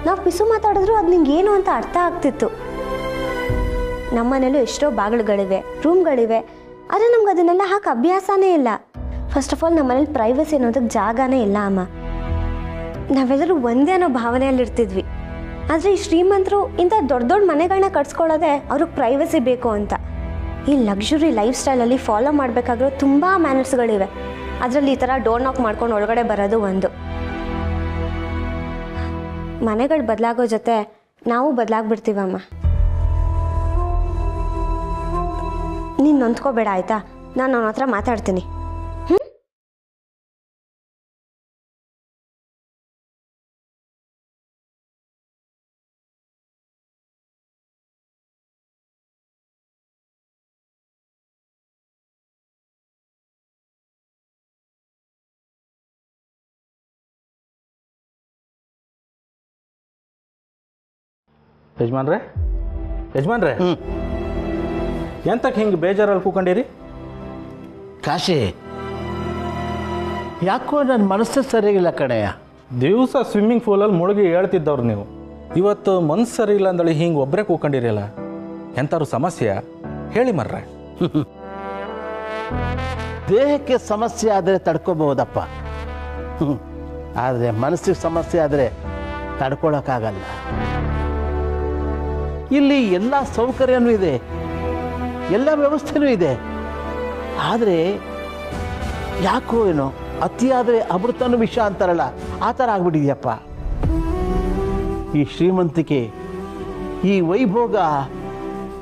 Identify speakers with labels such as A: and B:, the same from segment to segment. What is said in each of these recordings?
A: ನಾವು ಪಿಸು ಮಾತಾಡಿದ್ರು ಅದು ನಿಂಗೆ ಏನು ಅಂತ ಅರ್ಥ ಆಗ್ತಿತ್ತು. ನಮ್ಮನೇಲೂ ಎಷ್ಟೋ ಬಾಗಿಲುಗಳಿವೆ, ರೂಮ್ಗಳಿವೆ, ಆದರೆ ನಮ್ಗೆ ಅದನ್ನೆಲ್ಲ ಹಾಕಿ ಅಭ್ಯಾಸನೇ ಇಲ್ಲ. ಫಸ್ಟ್ ಆಫ್ ಆಲ್ ನಮ್ಮನೇಲಿ ಪ್ರೈವಸಿ ಅನ್ನೋದಕ್ಕೆ ಜಾಗನೇ ಇಲ್ಲ ಅಮ್ಮ. ನಾವೆಲ್ಲರೂ ಒಂದೇ ಅನ್ನೋ ಭಾವನೆಯಲ್ಲಿರ್ತಿದ್ವಿ. ಆದರೆ ಈ ಶ್ರೀಮಂತರು ಇಂಥ ದೊಡ್ಡ ದೊಡ್ಡ ಮನೆಗಳನ್ನ ಕಟ್ಸ್ಕೊಳ್ಳೋದೆ ಅವ್ರಿಗೆ ಪ್ರೈವಸಿ ಬೇಕು ಅಂತ. ಈ ಲಕ್ಸುರಿ ಲೈಫ್ ಸ್ಟೈಲಲ್ಲಿ ಫಾಲೋ ಮಾಡಬೇಕಾಗಿರೋ ತುಂಬ ಮ್ಯಾನರ್ಸ್ಗಳಿವೆ. ಅದರಲ್ಲಿ ಈ ಥರ ಡೋರ್ ನಾಕ್ ಮಾಡ್ಕೊಂಡು ಒಳಗಡೆ ಬರೋದು ಒಂದು. ಮನೆಗಳು ಬದಲಾಗೋ ಜೊತೆ ನಾವು ಬದಲಾಗ್ಬಿಡ್ತೀವಮ್ಮ. ನೀನು ನೊಂದ್ಕೋಬೇಡ ಆಯಿತಾ? ನಾನು ಅವನ ಹತ್ರ ಮಾತಾಡ್ತೀನಿ.
B: ಯಜಮಾನ್ರೆ, ಯಜಮಾನ್ರೆ, ಎಂತಕ್ಕೆ ಹಿಂಗೆ ಬೇಜಾರಲ್ಲಿ ಕೂಕೊಂಡಿರಿ?
C: ಕಾಶಿ, ಯಾಕೋ ನನ್ನ ಮನಸ್ಸು ಸರಿಯಿಲ್ಲ ಕಡೆಯ.
B: ದಿವಸ ಸ್ವಿಮ್ಮಿಂಗ್ ಪೂಲಲ್ಲಿ ಮುಳುಗಿ ಹೇಳ್ತಿದ್ದವ್ರು ನೀವು. ಇವತ್ತು ಮನಸ್ಸು ಸರಿ ಇಲ್ಲ ಅಂದಳಿ ಹಿಂಗೆ ಒಬ್ಬರೇ ಕೂಕೊಂಡಿರಲ್ಲ. ಎಂಥವ್ರು ಸಮಸ್ಯೆ ಹೇಳಿ ಮರ್ರೆ.
C: ದೇಹಕ್ಕೆ ಸಮಸ್ಯೆ ಆದರೆ ತಡ್ಕೋಬಹುದಪ್ಪ, ಆದರೆ ಮನಸ್ಸಿಗೆ ಸಮಸ್ಯೆ ಆದರೆ ತಡ್ಕೊಳಕ್ಕಾಗಲ್ಲ. ಇಲ್ಲಿ ಎಲ್ಲ ಸೌಕರ್ಯನೂ ಇದೆ, ಎಲ್ಲ ವ್ಯವಸ್ಥೆನೂ ಇದೆ, ಆದರೆ ಯಾಕೋ ಏನೋ ಅತಿಯಾದರೆ ಅಮೃತನೂ ವಿಷ ಅಂತಾರಲ್ಲ, ಆ ಥರ ಆಗ್ಬಿಟ್ಟಿದೆಯಪ್ಪ. ಈ ಶ್ರೀಮಂತಿಕೆ, ಈ ವೈಭೋಗ,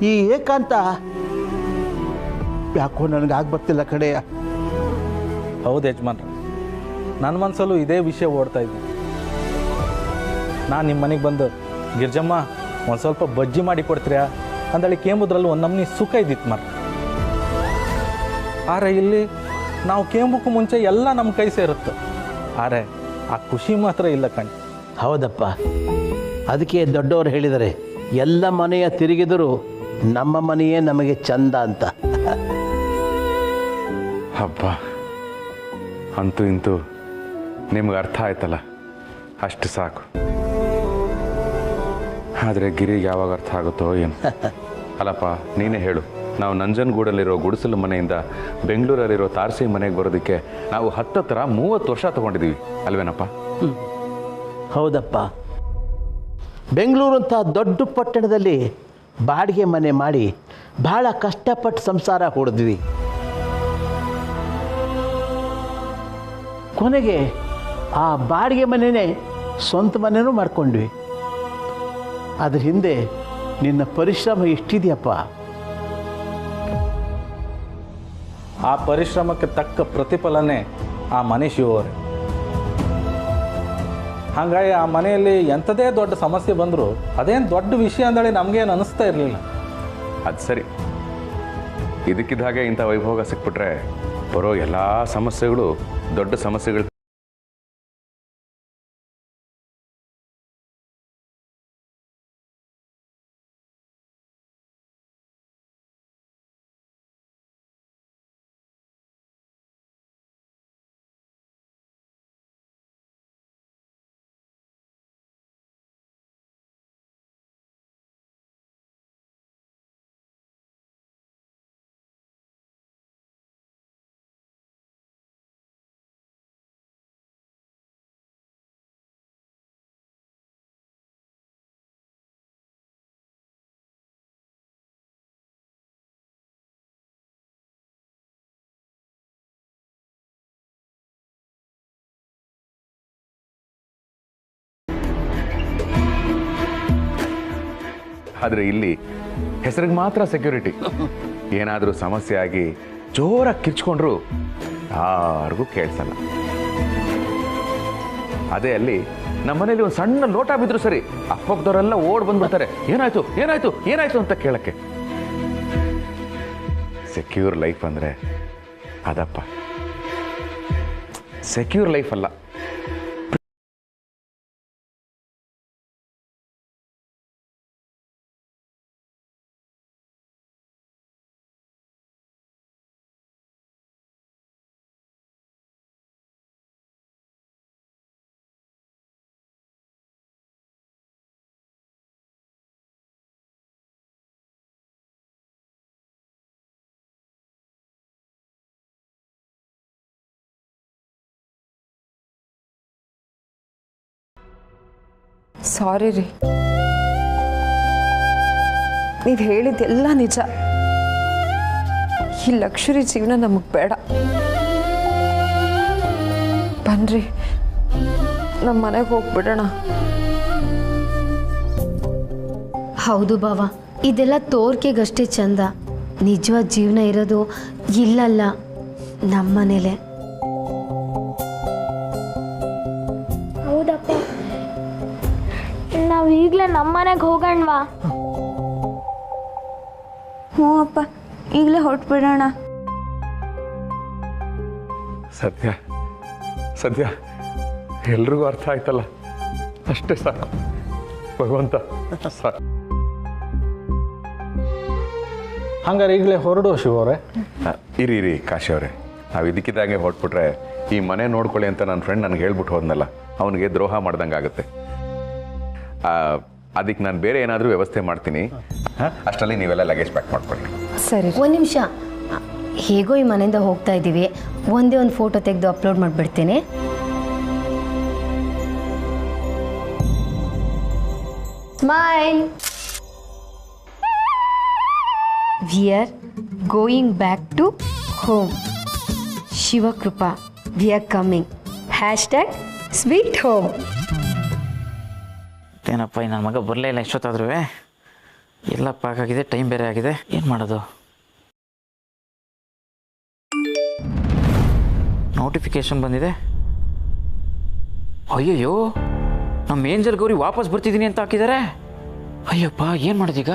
C: ಈ ಏಕಾಂತ ಯಾಕೋ ನನಗಾಗ್ಬರ್ತಿಲ್ಲ ಕಡೆಯ.
B: ಹೌದು ಯಜಮಾನ್ರೆ, ನನ್ನ ಮನಸ್ಸಲ್ಲೂ ಇದೇ ವಿಷಯ ಓಡ್ತಾ ಇದ್ದೆ. ನಾನು ನಿಮ್ಮ ಮನೆಗೆ ಬಂದು, ಗಿರ್ಜಮ್ಮ ಒಂದು ಸ್ವಲ್ಪ ಬಜ್ಜಿ ಮಾಡಿ ಕೊಡ್ತೀರಾ ಅಂದಳಿ ಕೇಂಬುದ್ರಲ್ಲಿ ಒಂದು ನಮ್ನಿ ಸುಖ ಇದ್ದಿತ್ತು ಮರ. ಆರೆ ಇಲ್ಲಿ ನಾವು ಕೇಂಬಕ್ಕೂ ಮುಂಚೆ ಎಲ್ಲ ನಮ್ಮ ಕೈ ಸೇರುತ್ತೆ, ಆರೆ ಆ ಖುಷಿ ಮಾತ್ರ ಇಲ್ಲ ಕಣ್.
C: ಹೌದಪ್ಪ, ಅದಕ್ಕೆ ದೊಡ್ಡವರು ಹೇಳಿದರೆ ಎಲ್ಲ ಮನೆಯ ತಿರುಗಿದರೂ ನಮ್ಮ ಮನೆಯೇ ನಮಗೆ ಚಂದ ಅಂತ.
D: ಹಬ್ಬ, ಅಂತೂ ಇಂತೂ ನಿಮ್ಗೆ ಅರ್ಥ ಆಯ್ತಲ್ಲ, ಅಷ್ಟು ಸಾಕು. ಆದರೆ ಗಿರಿಗೆ ಯಾವಾಗ ಅರ್ಥ ಆಗುತ್ತೋ ಏನು. ಅಲ್ಲಪ್ಪ, ನೀನೇ ಹೇಳು, ನಾವು ನಂಜನಗೂಡಲ್ಲಿರೋ ಗುಡಿಸಲು ಮನೆಯಿಂದ ಬೆಂಗಳೂರಲ್ಲಿರೋ ತಾರಸಿ ಮನೆಗೆ ಬರೋದಕ್ಕೆ ನಾವು 30 ವರ್ಷ ತಗೊಂಡಿದ್ದೀವಿ ಅಲ್ವೇನಪ್ಪ?
C: ಹೌದಪ್ಪ, ಬೆಂಗಳೂರು ಅಂತ ದೊಡ್ಡ ಪಟ್ಟಣದಲ್ಲಿ ಬಾಡಿಗೆ ಮನೆ ಮಾಡಿ ಭಾಳ ಕಷ್ಟಪಟ್ಟು ಸಂಸಾರ ಹೊಡೆದ್ವಿ. ಕೊನೆಗೆ ಆ ಬಾಡಿಗೆ ಮನೆಯೇ ಸ್ವಂತ ಮನೆಯೂ ಮಾಡ್ಕೊಂಡ್ವಿ. ಅದ್ರ ಹಿಂದೆ ನಿನ್ನ ಪರಿಶ್ರಮ ಎಷ್ಟಿದೆಯಪ್ಪ.
B: ಆ ಪರಿಶ್ರಮಕ್ಕೆ ತಕ್ಕ ಪ್ರತಿಫಲನೇ ಆ ಮನೆ ಶಿವರೇ. ಹಾಗಾಗಿ ಆ ಮನೆಯಲ್ಲಿ ಎಂಥದೇ ದೊಡ್ಡ ಸಮಸ್ಯೆ ಬಂದರೂ ಅದೇನು ದೊಡ್ಡ ವಿಷಯ ಅಂದೇಳಿ ನಮಗೇನು ಅನಿಸ್ತಾ ಇರಲಿಲ್ಲ.
D: ಅದು ಸರಿ, ಇದಕ್ಕಿದ್ದ ಹಾಗೆ ಇಂಥ ವೈಭೋಗ ಸಿಕ್ಬಿಟ್ರೆ ಬರೋ ಎಲ್ಲ ಸಮಸ್ಯೆಗಳು ದೊಡ್ಡ ಸಮಸ್ಯೆಗಳು. ಆದರೆ ಇಲ್ಲಿ ಹೆಸರಿಗೆ ಮಾತ್ರ ಸೆಕ್ಯೂರಿಟಿ. ಏನಾದರೂ ಸಮಸ್ಯೆ ಆಗಿ ಜೋರಾಗಿ ಕಿರ್ಚ್ಕೊಂಡ್ರು ಯಾರಿಗೂ ಕೇಳಿಸಲ್ಲ. ಅದೇ ಅಲ್ಲಿ ನಮ್ಮ ಮನೇಲಿ ಒಂದು ಸಣ್ಣ ಲೋಟ ಬಿದ್ರು ಸರಿ, ಅಕ್ಕಪಕ್ಕದವರೆಲ್ಲ ಓಡ್ ಬಂದ್ಬಿಡ್ತಾರೆ, ಏನಾಯ್ತು ಏನಾಯ್ತು ಏನಾಯ್ತು ಅಂತ ಕೇಳಕ್ಕೆ. ಸೆಕ್ಯೂರ್ ಲೈಫ್ ಅಂದ್ರೆ ಅದಪ್ಪ, ಸೆಕ್ಯೂರ್ ಲೈಫ್ ಅಲ್ಲ,
E: ಸಾರಿ ರೀ, ನೀವು ಹೇಳಿದ್ದೆಲ್ಲ ನಿಜ. ಈ ಲಕ್ಷರಿ ಜೀವನ ನಮಗೆ ಬೇಡ. ಬನ್ರಿ, ನಮ್ಮ ಮನೆಗೆ ಹೋಗ್ಬಿಡೋಣ.
F: ಹೌದು ಬಾವ, ಇದೆಲ್ಲ ತೋರ್ಕೆಗಷ್ಟೇ ಚಂದ. ನಿಜವಾದ ಜೀವನ ಇರೋದು ಇಲ್ಲಲ್ಲ, ನಮ್ಮನೇಲೆ.
G: ಹೌದಪ್ಪ, ನಾವು ಈಗಲೇ ನಮ್ಮನೆಗೆ ಹೋಗೋಣವಾ?
A: ಹ್ಞೂ ಅಪ್ಪ, ಈಗಲೇ ಹೊರಟ್ಬಿಡೋಣ.
D: ಸದ್ಯ ಸದ್ಯ ಎಲ್ರಿಗೂ ಅರ್ಥ ಆಯ್ತಲ್ಲ, ಅಷ್ಟೇ ಸಾಕು ಭಗವಂತ ಸಾಕು.
B: ಹಂಗಾರೆ ಈಗಲೇ ಹೊರಡು ಶಿವ ಅವರೇ.
D: ಇರಿ ಕಾಶಿ ಅವರೇ, ನಾವು ಇದಕ್ಕಿದ್ದಾಗೆ ಹೊರಟ್ಬಿಟ್ರೆ ಈ ಮನೆ ನೋಡ್ಕೊಳ್ಳಿ ಅಂತ ನನ್ನ ಫ್ರೆಂಡ್ ನನಗೆ ಹೇಳ್ಬಿಟ್ಟು ಹೋದ್ನಲ್ಲ, ಅವನಿಗೆ ದ್ರೋಹ ಮಾಡ್ದಂಗೆ ಆಗುತ್ತೆ. ಅದಕ್ಕೆ ನಾನು ಬೇರೆ ಏನಾದರೂ ವ್ಯವಸ್ಥೆ ಮಾಡ್ತೀನಿ. ಅಷ್ಟರಲ್ಲಿ ನೀವೆಲ್ಲ ಲಗೇಜ್ ಪ್ಯಾಕ್ ಮಾಡ್ಕೊಳ್ಳಿ.
E: ಸರಿ.
F: ಒಂದು ನಿಮಿಷ, ಹೇಗೋ ಈ ಮನೆಯಿಂದ ಹೋಗ್ತಾ ಇದ್ದೀವಿ, ಒಂದೇ ಒಂದು ಫೋಟೋ ತೆಗೆದು ಅಪ್ಲೋಡ್ ಮಾಡಿಬಿಡ್ತೀನಿ. Smile. We are going back to home. Shivakrupa, we are coming. Hashtag sweet home.
H: ಏನಪ್ಪ, ನನ್ನ ಮಗ ಬರಲೇ ಇಲ್ಲ ಎಷ್ಟೊತ್ತಾದ್ರೂ. ಎಲ್ಲ ಪ್ಯಾಕ್ ಆಗಿದೆ, ಟೈಮ್ ಬೇರೆ ಆಗಿದೆ, ಏನು ಮಾಡೋದು? ನೋಟಿಫಿಕೇಶನ್ ಬಂದಿದೆ. ಅಯ್ಯಯ್ಯೋ, ನಮ್ಮ ಏಂಜಲ್ ಗೌರಿ ವಾಪಸ್ ಬರ್ತಿದ್ದೀನಿ ಅಂತ ಹಾಕಿದ್ದಾರೆ. ಅಯ್ಯಪ್ಪ, ಏನು ಮಾಡೋದೀಗ?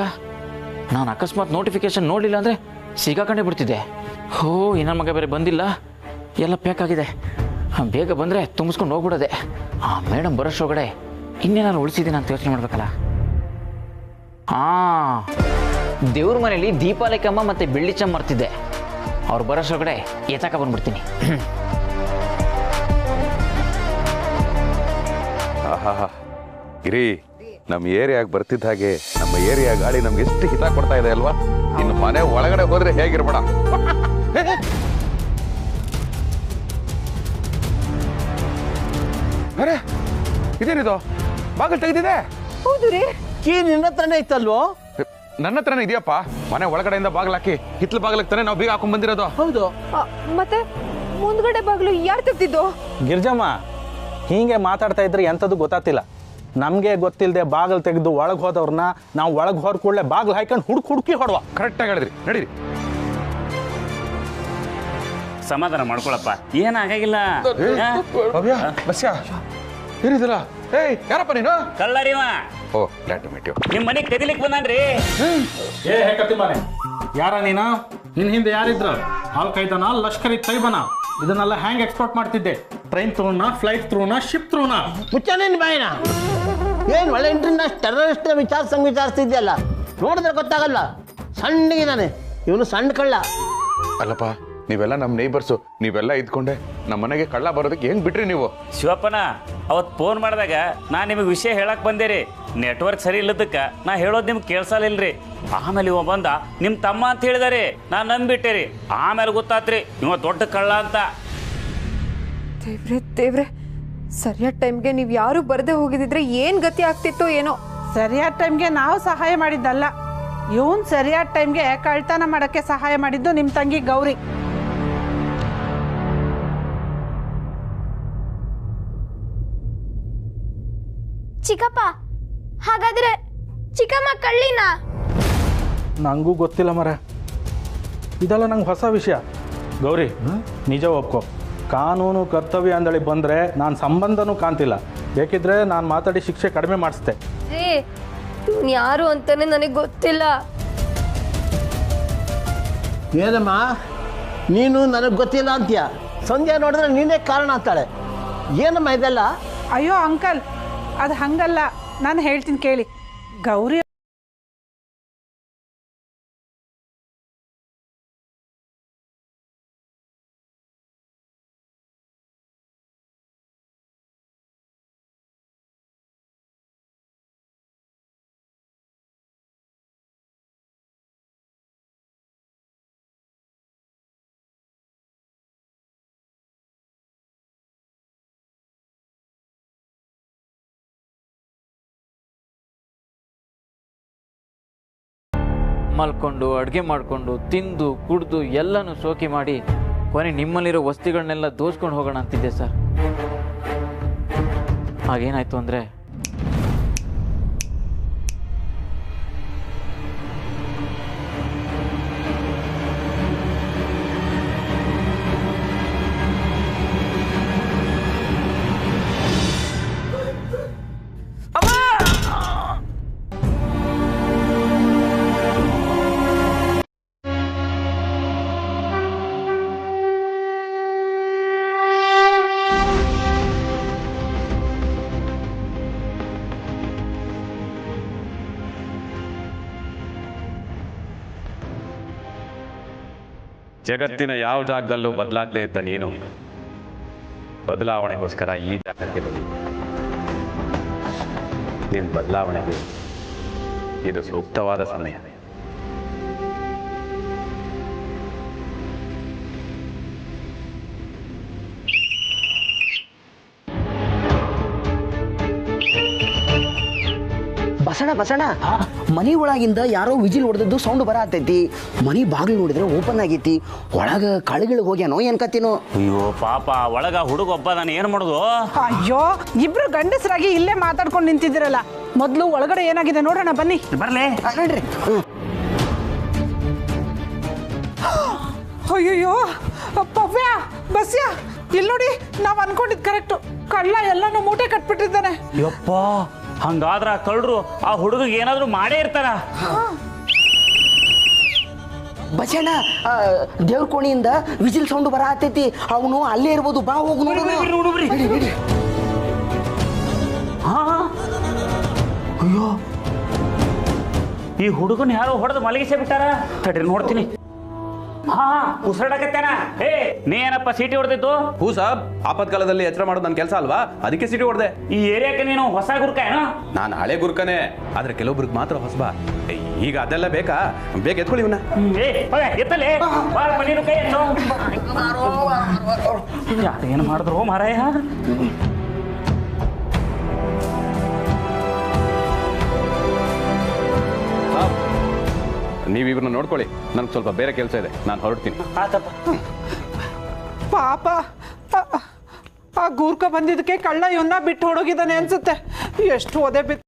H: ನಾನು ಅಕಸ್ಮಾತ್ ನೋಟಿಫಿಕೇಶನ್ ನೋಡಲಿಲ್ಲ ಅಂದರೆ ಸಿಗಾಕೊಂಡೇ ಬಿಡ್ತಿದ್ದೆ. ಹೋ, ನನ್ನ ಮಗ ಬೇರೆ ಬಂದಿಲ್ಲ, ಎಲ್ಲ ಪ್ಯಾಕ್ ಆಗಿದೆ. ಬೇಗ ಬಂದರೆ ತುಂಬಿಸ್ಕೊಂಡು ಹೋಗ್ಬಿಡೋದೆ. ಮೇಡಮ್ ಬರೋಷ್ಟೊಳಗಡೆ ಇನ್ನೇನಾದ್ರು ಉಳಿಸಿದ್ದೀನಿ ಅಂತ ಯೋಚನೆ ಮಾಡ್ಬೇಕಲ್ಲ. ದೇವ್ರ ಮನೇಲಿ ದೀಪಾಲಿಕಮ್ಮ ಮತ್ತು ಬೆಳ್ಳಿಚಮ್ಮ ಮರ್ತಿದ್ದೆ. ಅವ್ರು ಬರೋಷ್ಟೊಳಗಡೆ ಎತ್ತಾಕ ಬಂದ್ಬಿಡ್ತೀನಿ.
D: ಆಹಾ, ಇರಿ, ನಮ್ಮ ಏರಿಯಾಗೆ ಬರ್ತಿದ್ದ ಹಾಗೆ ನಮ್ಮ ಏರಿಯಾ ಗಾಳಿ ನಮ್ಗೆ ಎಷ್ಟು ಹಿತ ಕೊಡ್ತಾ ಇದೆ ಅಲ್ವಾ? ಇನ್ನು ಮನೆ ಒಳಗಡೆ ಹೋದ್ರೆ ಹೇಗಿರ್ಬೇಡ. ಅರೆ, ಇದೇನಿದು? ಬಾಗಿಲು ತೆಗೆದಿದೆ.
E: ಹೌದು ರೀ,
C: ಕೀ ನಿನ್ನ ಹತ್ರನೇ ಇತ್ತಲ್ವೋ?
D: ನನ್ನ ಹತ್ರನೇ ಇದೆಯಪ್ಪ. ಮನೆ ಒಳಗಡೆಯಿಂದ ಬಾಗಿಲು ಹಾಕಿ ಹಿತ್ಲು ಬಾಗಿಲಕ್ಕೆ ತಾನೇ ನಾವು ಬೀಗ ಹಾಕೊಂಡ್ ಬಂದಿರೋದು.
C: ಹೌದು.
E: ಮತ್ತೆ ಮುಂದ್ಗಡೆ ಬಾಗಿಲು ಯಾರು ತೆಗ್ದಿದ್ದು?
B: ಗಿರ್ಜಮ್ಮ, ಹೀಗೆ ಮಾತಾಡ್ತಾ ಇದ್ರೆ ಎಂಥದ್ದು ಗೊತ್ತಾಗ್ತಿಲ್ಲ. ನಮಗೆ ಗೊತ್ತಿಲ್ಲದೆ ಬಾಗಿಲು ತೆಗೆದು ಒಳಗೆ ಹೋದವ್ರನ್ನ ನಾವು ಒಳಗೆ ಹೋದ ಕೂಡಲೇ ಬಾಗಿಲು ಹಾಕೊಂಡು ಹುಡುಕಿ ಹೊಡುವ.
D: ಕರೆಕ್ಟಾಗಿ ಹೇಳಿದ್ರಿ, ನಡೀರಿ.
I: ಸಮಾಧಾನ ಮಾಡ್ಕೊಳಪ್ಪ, ಏನಾಗಿಲ್ಲ.
D: ಬಸ್ಯಾ ಏನಿದಿಲ್ಲ? ಏಯ್, ಯಾರಪ್ಪ ನೀನು?
I: ಕಳ್ಳರಿವ
D: ಓ, ಗ್ಲಾಡ್ ಟು ಮೀಟ್ ಯು.
I: ನಿಮ್ಮ ಮನೆಗೆ ಕದಿಲಿಕ್ಕೆ ಬಂದಾನ್ರಿ.
B: ಯಾರ ನೀನು? ನಿನ್ ಹಿಂದೆ ಯಾರಿದ್ರು? ಆಲ್ ಕೈದನ, ಲಷ್ಕರಿ ತೈಬನ? ಇದನ್ನೆಲ್ಲ ಹ್ಯಾಂಗ್ ಎಕ್ಸ್ಪೋರ್ಟ್ ಮಾಡ್ತಿದ್ದೆ? ಟ್ರೈನ್ ಥ್ರೂನಾ, ಫ್ಲೈಟ್ ಥ್ರೂನಾ, ಶಿಪ್ ಥ್ರೂನಾ?
C: ಮುಚ್ಚನೇನು ಬಾಯಿನ? ಏನು ಒಳ್ಳೆ ಇಂಟರ್ನ್ಯಾಷನಲ್ ಟೆರರಿಸ್ಟ್ ವಿಚಾರಿಸ್ತಿದ್ಯಲ್ಲ, ನೋಡಿದ್ರೆ ಗೊತ್ತಾಗಲ್ಲ. ಸಣ್ಣಗಿದ್ದಾನೆ ಇವನು, ಸಣ್ಣ ಕಳ್ಳ.
D: ಅಲ್ಲಪ್ಪ, ನೀವೆಲ್ಲ ನಮ್ಮ ನೇಬರ್ಸು, ನೀವೆಲ್ಲ ಇದ್ಕೊಂಡೆ ನಮ್ಮ ಮನೆಗೆ ಕಳ್ಳ ಬರೋದಕ್ಕೆ ಹೆಂಗ್ ಬಿಟ್ರಿ ನೀವು?
I: ಶಿವಪ್ಪನ ಅವತ್ತು ಫೋನ್ ಮಾಡಿದಾಗ ನಾ ನಿಮಗೆ ವಿಷಯ ಹೇಳಕ್ ಬಂದೇರಿ. ನೆಟ್ವರ್ಕ್ ಸರಿ ಇಲ್ಲದಕ್ಕೆ ನಾ ಹೇಳೋದು ನಿಮ್ಗೆ ಕೇಳಿಸಲಿಲ್ರಿ. ಆಮೇಲೆ ಇವ ಬಂದ ನಿಮ್ಮ ತಮ್ಮ ಅಂತ ಹೇಳಿದಾರೆ, ನಾ ನಂಬಿಟ್ಟೇರಿ. ಆಮೇಲೆ ಗೊತ್ತಾತ್ರಿ ಇವ ದೊಡ್ಡ ಕಳ್ಳ ಅಂತ.
E: ದೇವ್ರೆ, ಸರಿಯಾದ ಟೈಮ್ಗೆ ನೀವು ಯಾರು ಬರದೆ ಹೋಗಿದ್ರೆ ಏನ್ ಗತಿ ಆಗ್ತಿತ್ತೋ ಏನೋ.
J: ಸರಿಯಾದ ಟೈಮ್ಗೆ ನಾವು ಸಹಾಯ ಮಾಡಿದ್ದಲ್ಲ, ಇವನ್ ಸರಿಯಾದ ಟೈಮ್ಗೆ ಕಳ್ತನ ಮಾಡಕ್ಕೆ ಸಹಾಯ ಮಾಡಿದ್ದು ನಿಮ್ಮ ತಂಗಿ ಗೌರಿ.
G: ಚಿಕ್ಕಪ್ಪ, ಹಾಗಾದ್ರೆ ಚಿಕ್ಕಮ್ಮ ಕಳ್ಳಿನ?
B: ನನಗೂ ಗೊತ್ತಿಲ್ಲ ಮರ, ಇದೆಲ್ಲ ನಂಗೆ ಹೊಸ ವಿಷಯ. ಗೌರಿ, ನಿಜ ಒಪ್ಕೋ. ಕಾನೂನು ಕರ್ತವ್ಯ ಅಂದಳಿ ಬಂದರೆ ನಾನು ಸಂಬಂಧನೂ ಕಾಣ್ತಿಲ್ಲ. ಬೇಕಿದ್ರೆ ನಾನು ಮಾತಾಡಿ ಶಿಕ್ಷೆ ಕಡಿಮೆ ಮಾಡಿಸ್ತೆ.
G: ಇವನು ಯಾರು ಅಂತಾನೆ ನನಗೆ ಗೊತ್ತಿಲ್ಲ.
C: ಏನಮ್ಮ ನೀನು ನನಗೆ ಗೊತ್ತಿಲ್ಲ ಅಂತೀಯ? ಸಂಧ್ಯಾ ನೋಡಿದ್ರೆ ನೀನೇ ಕಾರಣ ಅಂತಾಳೆ. ಏನಮ್ಮ ಇದೆಲ್ಲ?
J: ಅಯ್ಯೋ ಅಂಕಲ್, ಅದು ಹಂಗಲ್ಲ, ನಾನು ಹೇಳ್ತೀನಿ ಕೇಳಿ. ಗೌರಿ
H: ಮಲ್ಕೊಂಡು ಅಡುಗೆ ಮಾಡಿಕೊಂಡು ತಿಂದು ಕುಡ್ದು ಎಲ್ಲನೂ ಶೋಕಿ ಮಾಡಿ ಕೊನೆ ನಿಮ್ಮಲ್ಲಿರೋ ವಸ್ತುಗಳನ್ನೆಲ್ಲ ದೋಸ್ಕೊಂಡು ಹೋಗೋಣ ಅಂತಿದ್ದೆ ಸರ್. ಹಾಗೇನಾಯ್ತು ಅಂದರೆ
D: ಜಗತ್ತಿನ ಯಾವ ಜಾಗದಲ್ಲೂ ಬದಲಾಗದೇ ಇದ್ದ ನೀನು ಬದಲಾವಣೆಗೋಸ್ಕರ ಈ ಜಾಗಕ್ಕೆ ಬಂದಿ. ನಿನ್ನ ಬದಲಾವಣೆಗೆ ಇದು ಸೂಕ್ತವಾದ ಸಮಯ.
K: ಬಸಣ ಮನಿ ಒಳಗಿಂದ ಯಾರೋ ವಿಜಿಲ್ ಹೊಡೆದದ್ದು ಸೌಂಡ್ ಬರತೈತಿ. ಮನಿ ಬಾಗಿಲು ನೋಡಿದ್ರೆ ಓಪನ್ ಆಗೈತಿ. ಒಳಗ ಕಳಗಿಳಿಗೆ ಹೋಗ್ಯಾನೋ ಏನ್ ಕತ್ತಿನೋ.
I: ಅಯ್ಯೋ ಪಾಪ, ಒಳಗ ಹುಡುಗ ಒಬ್ಬ ನಾನು ಏನು ಮಾಡೋದು?
J: ಅಯ್ಯೋ, ಇಬ್ರು ಗಂಡಸರಾಗಿ ಇಲ್ಲೇ ಮಾತಾಡ್ಕೊಂಡು ನಿಂತಿದ್ದೀರಲ್ಲ, ಮೊದಲು ಒಳಗಡೆ ಏನಾಗಿದೆ ನೋಡೋಣ ಬನ್ನಿ.
I: ಬರ್ಲೇ
K: ನೋಡ್ರಿ.
J: ಅಯ್ಯೋ ಪವ್ಯ, ಬಸ್ಯ, ಇಲ್ಲಿ ನೋಡಿ, ನಾವ್ ಅನ್ಕೊಂಡಿದ್ ಕರೆಕ್ಟ್. ಕಳ್ಳ ಎಲ್ಲಾನು ಮೂಟೆ ಕಟ್ಬಿಟ್ಟಿದ್ದಾನೆ.
I: ಯಪ್ಪ, ಹಂಗಾದ್ರ ಕಳ್ಳರು ಆ ಹುಡುಗಿಗೆ ಏನಾದ್ರು ಮಾಡೇ ಇರ್ತಾರ.
K: ಬಸಣ್ಣ, ದೇವ್ರ ಕೋಣಿಯಿಂದ ವಿಜಿಲ್ ಸೌಂಡ್ ಬರತೈತಿ. ಅವನು ಅಲ್ಲೇ ಇರ್ಬೋದು. ಬಾ ಹೋಗು ನೋಡು.
I: ಅಯ್ಯೋ, ಈ ಹುಡುಗನ ಯಾರೋ ಹೊಡೆದು ಮಲಗಿಸೇ ಬಿಟ್ಟಾರ. ತಡ್ರಿ ನೋಡ್ತೀನಿ. ಉಸಿರಾಡಕತ್ತೇನ? ಏ, ನೀ ಏನಪ್ಪ ಸೀಟಿ ಹೊಡೆದಿದ್ದು?
L: ಹೂ ಸಾಬ್, ಆಪತ್ಕಾಲದಲ್ಲಿ ಎಚ್ಚರ ಮಾಡೋದು ನನ್ನ ಕೆಲಸ ಅಲ್ವಾ, ಅದಕ್ಕೆ ಸೀಟಿ ಹೊಡೆದೆ.
I: ಈ ಏರಿಯಾಕ್ಕೆ ನೀನು ಹೊಸ ಗುರ್ಕ ಏನೋ?
L: ನಾನು ಹಳೆ ಗುರ್ಕನೇ, ಆದ್ರೆ ಕೆಲವೊಬ್ರಿಗೆ ಮಾತ್ರ ಹೊಸಬ. ಈಗ ಅದೆಲ್ಲ ಬೇಕಾ? ಬೇಗ ಎತ್ಕೊಳ್ಳಿ ಇವನ್ನ.
I: ಎತ್ತಲೇ ನೀನು ಕೈ ಏನು ಮಾಡಿದ್ರು ಮಾರಾಯ?
L: ನೀವು ಇವ್ರನ್ನ ನೋಡ್ಕೊಳ್ಳಿ, ನನ್ಗೆ ಸ್ವಲ್ಪ ಬೇರೆ ಕೆಲಸ ಇದೆ, ನಾನು ಹೊರಡ್ತೀನಿ.
J: ಪಾಪ, ಆ ಗೂರ್ಕ ಬಂದಿದ್ದಕ್ಕೆ ಕಳ್ಳ ಇವನ್ನ ಬಿಟ್ಟು ಹೊಡೋಗಿದ್ದಾನೆ ಅನ್ಸುತ್ತೆ. ಎಷ್ಟು ಒದೆ ಬಿತ್ತು.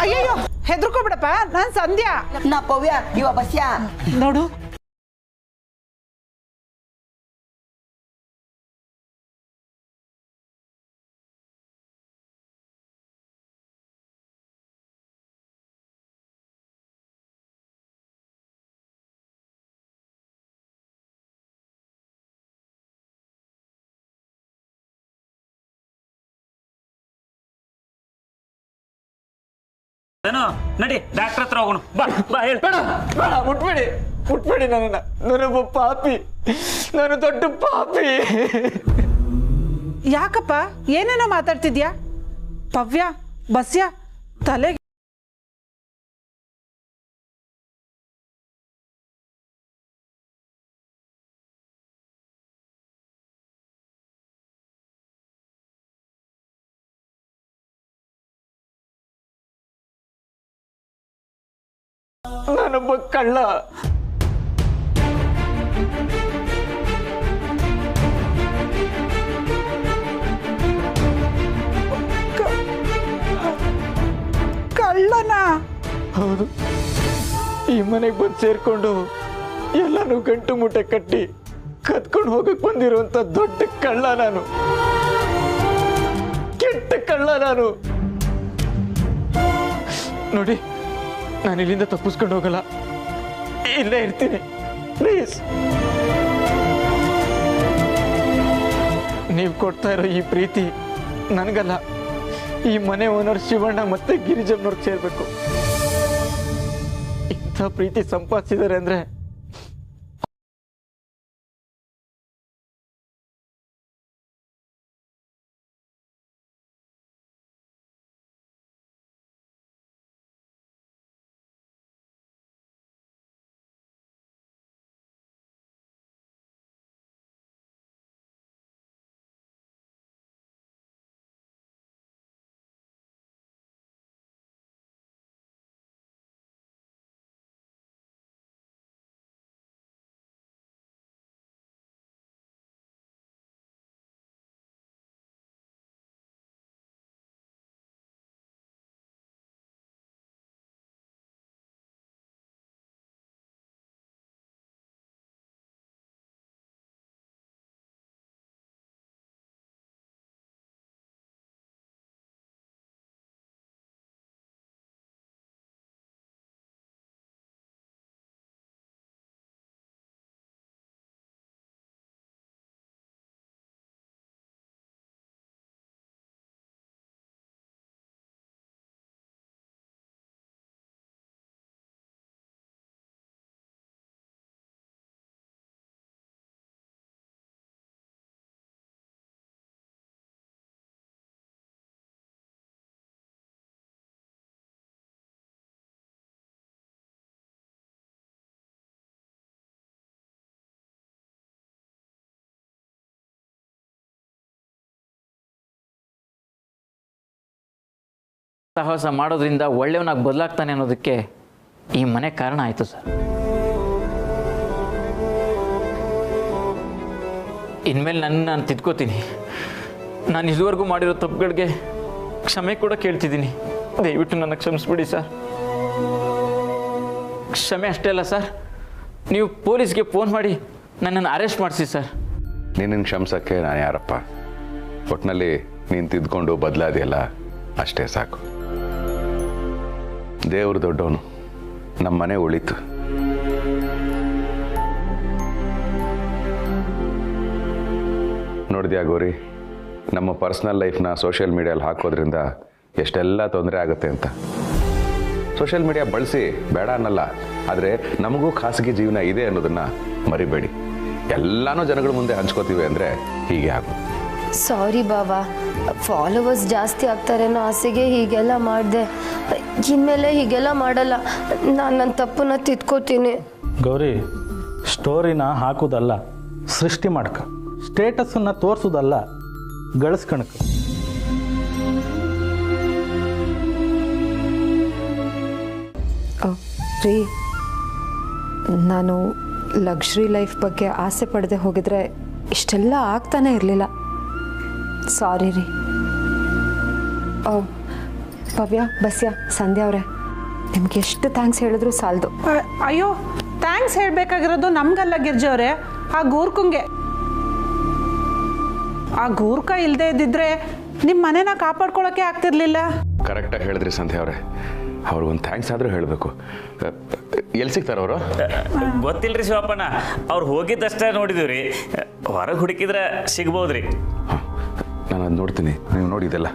J: ಅಯ್ಯಯ್ಯೋ, ಹೆದರ್ಕೋಬಿಡಪ್ಪ, ನಾನ್ ಸಂಧ್ಯಾ.
K: ನಾ ಪವ್ಯ, ಇವ ಬಸ್ಯ.
J: ನೋಡು,
I: ನಡಿ, ಡಾಕ್ಟರ್ ಹತ್ರ ಹೋಗೋಣ. ಬಾ ಬಾ, ಹೇಳಿ.
H: ಮುಟ್ಬೇಡಿ ನನ್ನ. ನಾನೊಬ್ಬ ಪಾಪಿ, ನಾನು ದೊಡ್ಡ ಪಾಪಿ.
J: ಯಾಕಪ್ಪ ಏನೇನೋ ಮಾತಾಡ್ತಿದ್ಯಾ? ಪವ್ಯ, ಬಸ್ಯ, ತಲೆಗೆ
H: ನಾನೊಬ್ಬ ಕಳ್ಳ.
J: ಕಳ್ಳನ?
H: ಹೌದು. ಈ ಮನೆಗೆ ಬಂದು ಸೇರ್ಕೊಂಡು ಎಲ್ಲಾನು ಗಂಟು ಮುಟ್ಟೆ ಕಟ್ಟಿ ಕತ್ಕೊಂಡು ಹೋಗಕ್ ಬಂದಿರುವಂತ ದೊಡ್ಡ ಕಳ್ಳ ನಾನು. ಕೆಟ್ಟ ಕಳ್ಳ ನಾನು. ನೋಡಿ, ನಾನು ಇಲ್ಲಿಂದ ತಪ್ಪಿಸ್ಕೊಂಡು ಹೋಗಲ್ಲ, ಇಲ್ಲೇ ಇರ್ತೀನಿ. ಪ್ಲೀಸ್, ನೀವು ಕೊಡ್ತಾ ಇರೋ ಈ ಪ್ರೀತಿ ನನಗಲ್ಲ, ಈ ಮನೆ ಓನರ್ ಶಿವಣ್ಣ ಮತ್ತೆ ಗಿರಿಜಮ್ಮನವ್ರಿಗೆ ಸೇರ್ಬೇಕು. ಇಂಥ ಪ್ರೀತಿ ಸಂಪಾದಿಸಿದ್ದಾರೆ ಅಂದ್ರೆ ಸಾಹಸ ಮಾಡೋದ್ರಿಂದ ಒಳ್ಳೆಯವನಾಗಿ ಬದಲಾಗ್ತಾನೆ ಅನ್ನೋದಕ್ಕೆ ಈ ಮನೆ ಕಾರಣ ಆಯಿತು ಸರ್. ಇನ್ಮೇಲೆ ನಾನು ತಿದ್ಕೋತೀನಿ. ನಾನು ಇದುವರೆಗೂ ಮಾಡಿರೋ ತಪ್ಪುಗಳಿಗೆ ಕ್ಷಮೆ ಕೂಡ ಕೇಳ್ತಿದ್ದೀನಿ. ದಯವಿಟ್ಟು ನನ್ನ ಕ್ಷಮಿಸ್ಬಿಡಿ ಸರ್. ಕ್ಷಮೆ ಅಷ್ಟೇ ಅಲ್ಲ ಸರ್, ನೀವು ಪೊಲೀಸ್ಗೆ ಫೋನ್ ಮಾಡಿ ನನ್ನನ್ನು ಅರೆಸ್ಟ್ ಮಾಡಿಸಿ ಸರ್.
D: ನಿನ್ನನ್ನು ಕ್ಷಮಿಸೋಕ್ಕೆ ನಾನು ಯಾರಪ್ಪ? ಒಟ್ಟಿನಲ್ಲಿ ನೀನು ತಿದ್ಕೊಂಡು ಬದಲಾದಿಯಲ್ಲ, ಅಷ್ಟೇ ಸಾಕು. ದೇವರು ದೊಡ್ಡವನು, ನಮ್ಮ ಮನೆ ಉಳಿತು. ನೋಡಿದ್ಯಾ ಗೌರಿ, ನಮ್ಮ ಪರ್ಸ್ನಲ್ ಲೈಫ್ನ ಸೋಷಿಯಲ್ ಮೀಡಿಯಲ್ಲಿ ಹಾಕೋದ್ರಿಂದ ಎಷ್ಟೆಲ್ಲ ತೊಂದರೆ ಆಗುತ್ತೆ ಅಂತ. ಸೋಷಿಯಲ್ ಮೀಡಿಯಾ ಬಳಸಿ ಬೇಡ ಅನ್ನಲ್ಲ, ಆದರೆ ನಮಗೂ ಖಾಸಗಿ ಜೀವನ ಇದೆ ಅನ್ನೋದನ್ನು ಮರಿಬೇಡಿ. ಎಲ್ಲನೂ ಜನಗಳ ಮುಂದೆ ಹಂಚ್ಕೋತೀವಿ ಅಂದರೆ ಹೀಗೆ ಆಗೋದು.
G: ಸಾರಿ ಬಾಬಾ, ಫಾಲೋವರ್ಸ್ ಜಾಸ್ತಿ ಆಗ್ತಾರೆ ಅನ್ನೋ ಆಸೆಗೆ ಹೀಗೆಲ್ಲ ಮಾಡಿದೆ. ಇನ್ಮೇಲೆ ಹೀಗೆಲ್ಲ ಮಾಡಲ್ಲ. ನಾನು ನನ್ನ ತಪ್ಪನ್ನ ತಿದ್ಕೋತೀನಿ.
B: ಗೌರಿ, ಸ್ಟೋರಿನ ಹಾಕೋದಲ್ಲ, ಸೃಷ್ಟಿ ಮಾಡ್ಕ. ಸ್ಟೇಟಸನ್ನು ತೋರಿಸೋದಲ್ಲ, ಗಳಿಸ್ಕಣಕ.
E: ರೀ, ನಾನು ಲಕ್ಸುರಿ ಲೈಫ್ ಬಗ್ಗೆ ಆಸೆ ಪಡದೆ ಹೋಗಿದ್ರೆ ಇಷ್ಟೆಲ್ಲ ಆಗ್ತಾನೆ ಇರಲಿಲ್ಲ. ಸಾರಿ ರೀ. ಭವ್ಯ, ಬಸ್ಯ, ಸಂಧ್ಯಾ ಅವರೇ, ನಿಮ್ಗೆ ಎಷ್ಟು ಥ್ಯಾಂಕ್ಸ್ ಹೇಳಿದ್ರು ಸಾಲದು.
J: ಅಯ್ಯೋ, ಥ್ಯಾಂಕ್ಸ್ ಹೇಳಬೇಕಾಗಿರೋದು ನಮ್ಗಲ್ಲ ಗಿರ್ಜವ್ರೆ, ಆ ಗೂರ್ಕಂಗೆ. ಆ ಗೂರ್ಕ ಇಲ್ಲದೆ ಇದ್ದಿದ್ರೆ ನಿಮ್ಮ ಮನೆನ ಕಾಪಾಡ್ಕೊಳ್ಳೋಕೆ ಆಗ್ತಿರ್ಲಿಲ್ಲ.
D: ಕರೆಕ್ಟಾಗಿ ಹೇಳಿದ್ರಿ ಸಂಧ್ಯಾ ಅವರೇ. ಅವ್ರಿಗೊಂದು ಥ್ಯಾಂಕ್ಸ್ ಆದರೂ ಹೇಳಬೇಕು. ಎಲ್ಲಿ ಸಿಗ್ತಾರೆ ಅವರು?
I: ಗೊತ್ತಿಲ್ರಿ ಶಿವಪ್ಪಣ್ಣ, ಅವ್ರು ಹೋಗಿದ್ದಷ್ಟೇ ನೋಡಿದೀವ್ರಿ. ಹೊರಗೆ ಹುಡುಕಿದ್ರೆ ಸಿಗ್ಬೋದ್ರಿ.
D: ನಾನು ಅದು ನೋಡ್ತೀನಿ, ನೀವು ನೋಡಿದೆಲ್ಲ.